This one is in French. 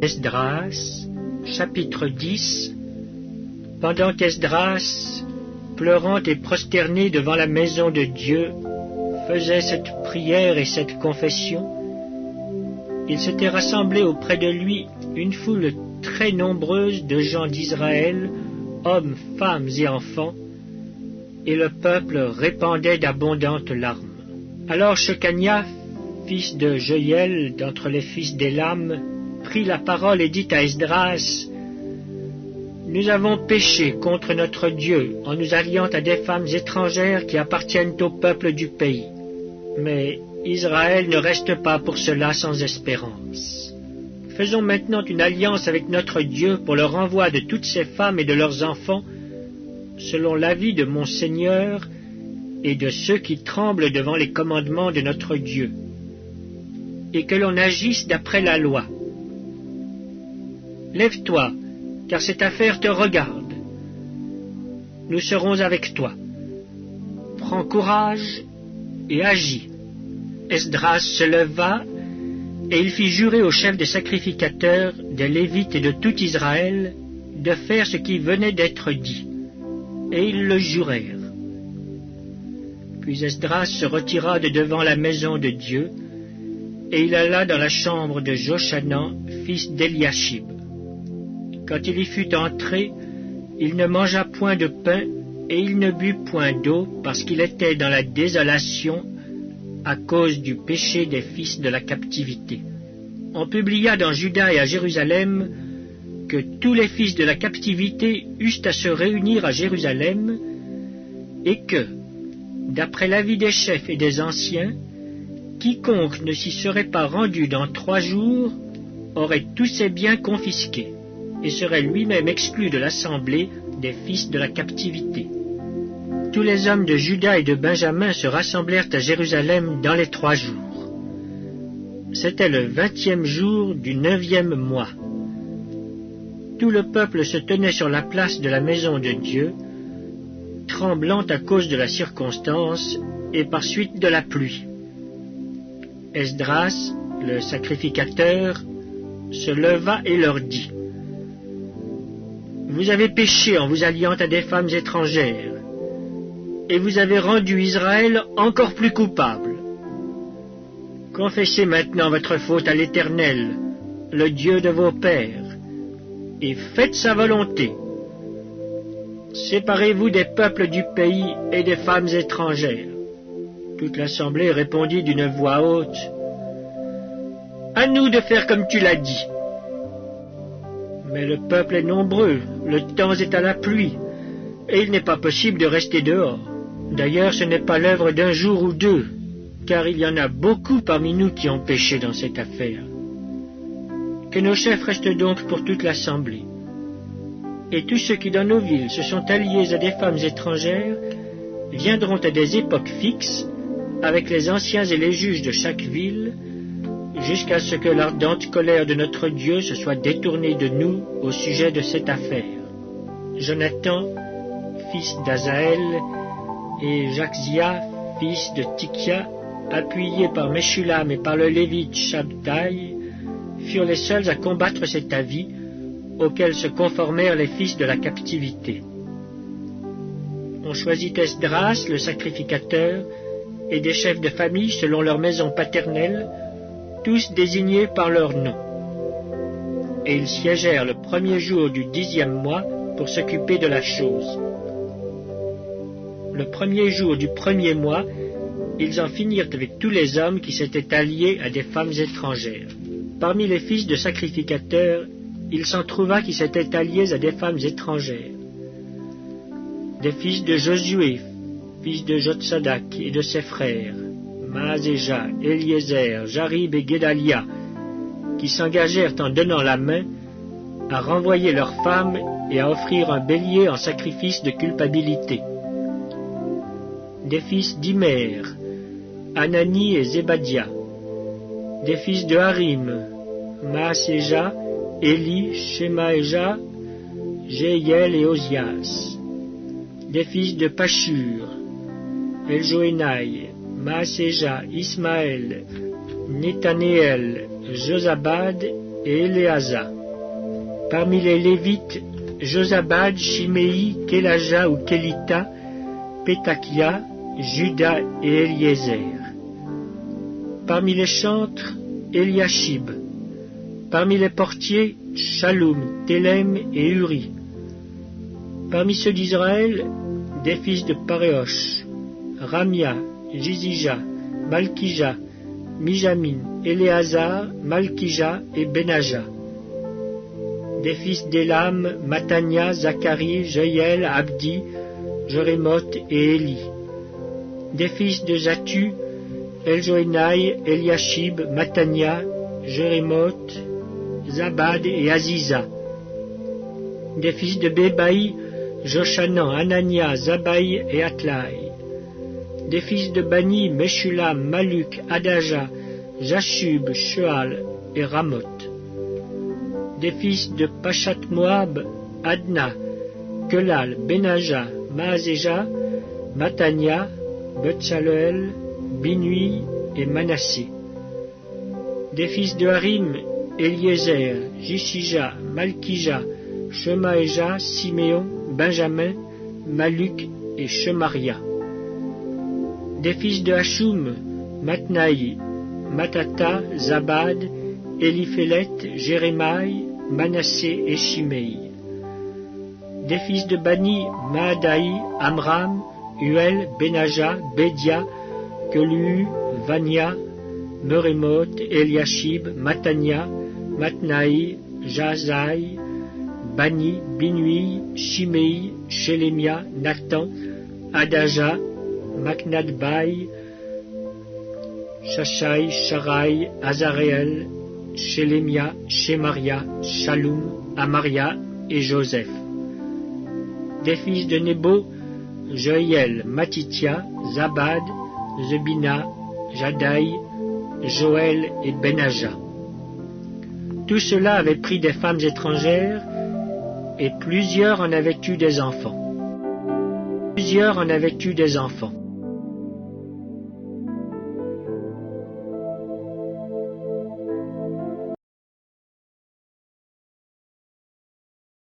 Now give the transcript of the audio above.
Esdras, chapitre 10. Pendant qu'Esdras, pleurant et prosterné devant la maison de Dieu, faisait cette prière et cette confession, il s'était rassemblé auprès de lui une foule très nombreuse de gens d'Israël, hommes, femmes et enfants, et le peuple répandait d'abondantes larmes. Alors Shekania, fils de Jehiel, d'entre les fils d'Élam, prit la parole et dit à Esdras: « Nous avons péché contre notre Dieu en nous alliant à des femmes étrangères qui appartiennent au peuple du pays. Mais Israël ne reste pas pour cela sans espérance. Faisons maintenant une alliance avec notre Dieu pour le renvoi de toutes ces femmes et de leurs enfants, selon l'avis de mon Seigneur et de ceux qui tremblent devant les commandements de notre Dieu, et que l'on agisse d'après la loi. Lève-toi, car cette affaire te regarde. Nous serons avec toi. Prends courage et agis. » Esdras se leva, et il fit jurer aux chefs des sacrificateurs, des Lévites et de tout Israël, de faire ce qui venait d'être dit. Et ils le jurèrent. Puis Esdras se retira de devant la maison de Dieu, et il alla dans la chambre de Jochanan, fils d'Eliashib. Quand il y fut entré, il ne mangea point de pain, et il ne but point d'eau, parce qu'il était dans la désolation à cause du péché des fils de la captivité. On publia dans Juda et à Jérusalem que tous les fils de la captivité eussent à se réunir à Jérusalem, et que, d'après l'avis des chefs et des anciens, quiconque ne s'y serait pas rendu dans 3 jours aurait tous ses biens confisqués, et serait lui-même exclu de l'assemblée des fils de la captivité. Tous les hommes de Juda et de Benjamin se rassemblèrent à Jérusalem dans les 3 jours. C'était le 20e jour du 9e mois. Tout le peuple se tenait sur la place de la maison de Dieu, tremblant à cause de la circonstance et par suite de la pluie. Esdras, le sacrificateur, se leva et leur dit: « Vous avez péché en vous alliant à des femmes étrangères, et vous avez rendu Israël encore plus coupable. Confessez maintenant votre faute à l'Éternel, le Dieu de vos pères, et faites sa volonté. Séparez-vous des peuples du pays et des femmes étrangères. » Toute l'assemblée répondit d'une voix haute: « À nous de faire comme tu l'as dit. » Mais le peuple est nombreux, le temps est à la pluie, et il n'est pas possible de rester dehors. D'ailleurs, ce n'est pas l'œuvre d'un jour ou 2, car il y en a beaucoup parmi nous qui ont péché dans cette affaire. Que nos chefs restent donc pour toute l'assemblée. Et tous ceux qui dans nos villes se sont alliés à des femmes étrangères viendront à des époques fixes, avec les anciens et les juges de chaque ville, jusqu'à ce que l'ardente colère de notre Dieu se soit détournée de nous au sujet de cette affaire. Jonathan, fils d'Azaël, et Jachzia, fils de Tikia, appuyés par Meshulam et par le Lévite Shabtai, furent les seuls à combattre cet avis, auquel se conformèrent les fils de la captivité. On choisit Esdras, le sacrificateur, et des chefs de famille selon leur maison paternelle, tous désignés par leur nom. Et ils siégèrent le 1er jour du 10e mois pour s'occuper de la chose. Le 1er jour du 1er mois, ils en finirent avec tous les hommes qui s'étaient alliés à des femmes étrangères. Parmi les fils de sacrificateurs, il s'en trouva qui s'étaient alliés à des femmes étrangères. Des fils de Josué, fils de Jotsadak et de ses frères, Maazéja, Eliezer, Jarib et Guédalia, qui s'engagèrent en donnant la main à renvoyer leurs femmes et à offrir un bélier en sacrifice de culpabilité. Des fils d'Imer, Anani et Zébadia. Des fils de Harim, Maaséja, Éli, Shemaéja, Jéhiel et Ozias. Des fils de Pashur, Eljoénaï, Maaséja, Ismaël, Nethanéel, Josabad et Éléasa. Parmi les Lévites, Josabad, Shimei, Kélaja ou Kélita, Pétakia, Juda et Eliezer. Parmi les chantres, Eliashib. Parmi les portiers, Shaloum, Télem et Uri. Parmi ceux d'Israël, des fils de Paréosh, Ramia, Jizija, Malkija, Mijamin, Éléazar, Malkija et Benaja. Des fils d'Élam, Matania, Zacharie, Jeiel, Abdi, Jérémoth et Éli. Des fils de Zatu, Eljoénaï, Eliashib, Matania, Jérémoth, Zabad et Aziza. Des fils de Bébaï, Joshanan, Anania, Zabaï et Atlaï. Des fils de Bani, Meshulam, Maluk, Adaja, Jashub, Shual et Ramoth. Des fils de Pachat Moab, Adna, Kelal, Benaja, Maaseja, Matania, Betsaleel, Binui et Manassé. Des fils de Harim, Eliezer, Jishija, Malkija, Shemaéja, Siméon, Benjamin, Maluk et Shemaria. Des fils de Hashum, Matnaï, Matata, Zabad, Eliphélet, Jérémaï, Manassé et Shimei. Des fils de Bani, Maadaï, Amram, Uel, Benaja, Bédia, Kelu, Vania, Merémoth, Eliashib, Matania, Matnaï, Jazaï, Bani, Binui, Shimei, Shelemia, Nathan, Adaja, Maknadbaï, Shashai, Sharai, Azareel, Shelemia, Shemaria, Shalom, Amaria et Joseph. Des fils de Nebo, Joël, Matitia, Zabad, Zebina, Jadaï, Joël et Benaja. Tout cela avait pris des femmes étrangères et plusieurs en avaient eu des enfants.